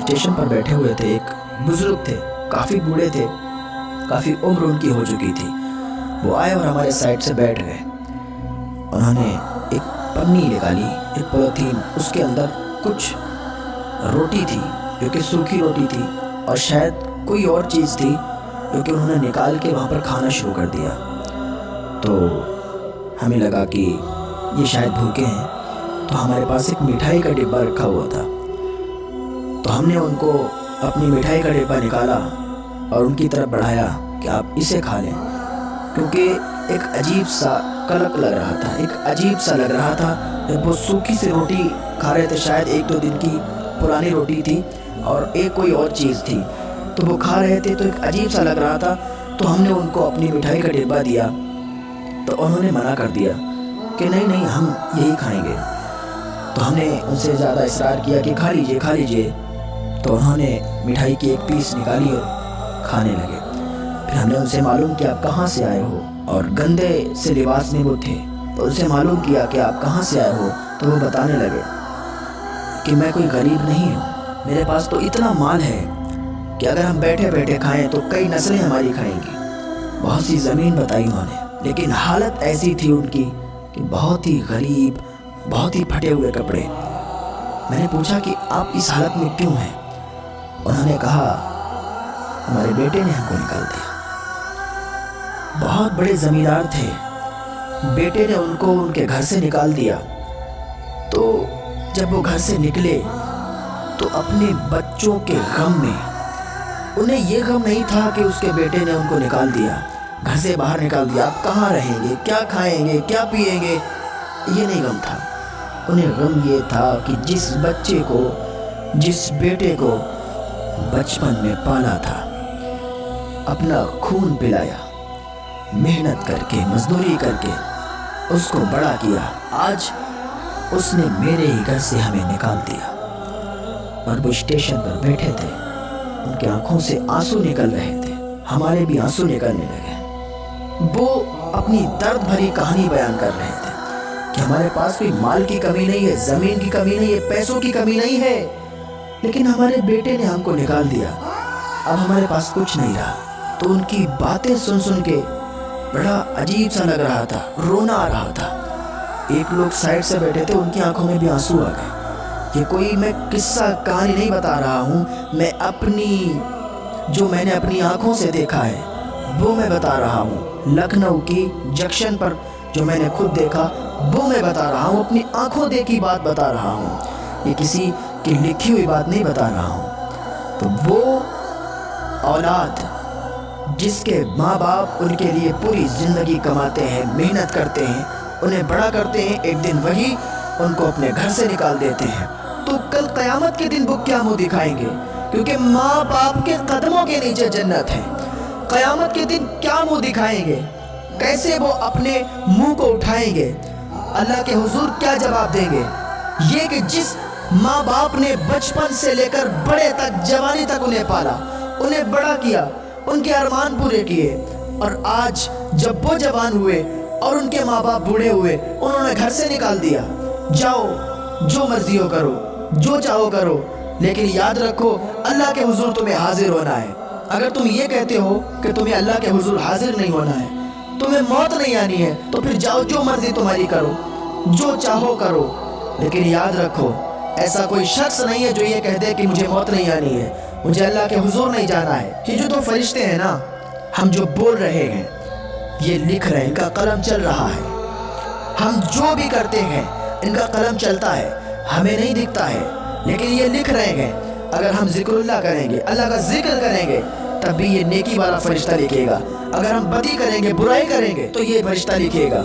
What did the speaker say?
Station पर बैठे हुए थे। एक बुजुर्ग थे, काफ़ी बूढ़े थे, काफ़ी उम्र उनकी हो चुकी थी। वो आए और हमारे साइड से बैठ गए। उन्होंने एक पन्नी निकाली, एक पॉलीथीन, उसके अंदर कुछ रोटी थी जो कि सूखी रोटी थी, और शायद कोई और चीज़ थी जो कि उन्होंने निकाल के वहाँ पर खाना शुरू कर दिया। तो हमें लगा कि ये शायद भूखे हैं, तो हमारे पास एक मिठाई का डिब्बा रखा हुआ था। तो हमने उनको अपनी मिठाई का डिब्बा निकाला और उनकी तरफ बढ़ाया कि आप इसे खा लें, क्योंकि एक अजीब सा कलक लग रहा था, एक अजीब सा लग रहा था। जब वो सूखी सी रोटी खा रहे थे, शायद 1-2 दिन की पुरानी रोटी थी और एक कोई और चीज़ थी, तो वो खा रहे थे, तो एक अजीब सा लग रहा था। तो हमने उनको अपनी मिठाई का डिब्बा दिया, तो उन्होंने मना कर दिया कि नहीं नहीं, हम यही खाएंगे। तो हमने उनसे ज़्यादा इसरार किया कि खा लीजिए खा लीजिए। तो उन्होंने मिठाई की एक पीस निकाली और खाने लगे। फिर हमने उनसे मालूम किया आप कहाँ से आए हो, और गंदे से लिबास में वो थे। तो उनसे मालूम किया कि आप कहाँ से आए हो, तो वो बताने लगे कि मैं कोई गरीब नहीं हूँ, मेरे पास तो इतना माल है कि अगर हम बैठे बैठे खाएं तो कई नस्लें हमारी खाएंगी। बहुत सी ज़मीन बताई उन्होंने, लेकिन हालत ऐसी थी उनकी कि बहुत ही गरीब, बहुत ही फटे हुए कपड़े। मैंने पूछा कि आप इस हालत में क्यों हैं? उन्होंने कहा हमारे बेटे ने हमको निकाल दिया। बहुत बड़े ज़मींदार थे, बेटे ने उनको उनके घर से निकाल दिया। तो जब वो घर से निकले तो अपने बच्चों के गम में, उन्हें ये गम नहीं था कि उसके बेटे ने उनको निकाल दिया, घर से बाहर निकाल दिया। आप कहाँ रहेंगे, क्या खाएंगे, क्या पिएंगे, ये नहीं गम था। उन्हें गम ये था कि जिस बच्चे को, जिस बेटे को बचपन में पाला था, अपना खून पिलाया, मेहनत करके, मजदूरी करके उसको बड़ा किया, आज उसने मेरे ही घर से हमें निकाल दिया। और वो स्टेशन पर बैठे थे, उनके आंखों से आंसू निकल रहे थे, हमारे भी आंसू निकलने लगे। वो अपनी दर्द भरी कहानी बयान कर रहे थे कि हमारे पास कोई माल की कमी नहीं है, ज़मीन की कमी नहीं है, पैसों की कमी नहीं है, लेकिन हमारे बेटे ने हमको निकाल दिया, अब हमारे पास कुछ नहीं रहा। तो उनकी बातें सुन सुन के बड़ा अजीब सा लग रहा था, रोना आ रहा था। एक लोग साइड से बैठे थे, उनकी आंखों में भी आंसू आ गए। ये कोई मैं किस्सा कहानी नहीं बता रहा हूँ, मैं अपनी, जो मैंने अपनी आंखों से देखा है वो मैं बता रहा हूँ। लखनऊ की जंक्शन पर जो मैंने खुद देखा वो मैं बता रहा हूँ, अपनी आंखों देखी बात बता रहा हूँ, ये किसी की लिखी हुई बात नहीं बता रहा हूँ। तो वो औलाद जिसके माँ बाप उनके लिए पूरी ज़िंदगी कमाते हैं, मेहनत करते हैं, उन्हें बड़ा करते हैं, एक दिन वही उनको अपने घर से निकाल देते हैं, तो कल क़यामत के दिन वो क्या मुँह दिखाएंगे? क्योंकि माँ बाप के कदमों के नीचे जन्नत है। क़यामत के दिन क्या मुँह दिखाएंगे? कैसे वो अपने मुँह को उठाएंगे? अल्लाह के हुजूर क्या जवाब देंगे? ये कि जिस माँ बाप ने बचपन से लेकर बड़े तक, जवानी तक उन्हें पाला, उन्हें बड़ा किया, उनके अरमान पूरे किए, और आज जब वो जवान हुए और उनके माँ बाप बूढ़े हुए, उन्होंने घर से निकाल दिया। जाओ जो मर्जी हो करो, जो चाहो करो, लेकिन याद रखो अल्लाह के हुजूर तुम्हें हाजिर होना है। अगर तुम ये कहते हो कि तुम्हें अल्लाह के हुजूर हाजिर नहीं होना है, तुम्हें मौत नहीं आनी है, तो फिर जाओ जो मर्जी तुम्हारी करो, जो चाहो करो, लेकिन याद रखो ऐसा कोई शख्स नहीं है जो ये कह दे कि मुझे मौत नहीं आनी है, मुझे अल्लाह के हुजूर नहीं जाना है। ये जो 2 फरिश्ते हैं ना, हम जो बोल रहे हैं, ये लिख रहे हैं, इनका कलम चल रहा है। हम जो भी करते हैं इनका कलम चलता है, हमें नहीं दिखता है, लेकिन ये लिख रहे हैं। अगर हम जिक्रुल्लाह करेंगे, अल्लाह का जिक्र करेंगे, तब भी ये नेकी वाला फरिश्ता लिखेगा। अगर हम बदी करेंगे, बुराई करेंगे, तो ये फरिश्ता लिखेगा।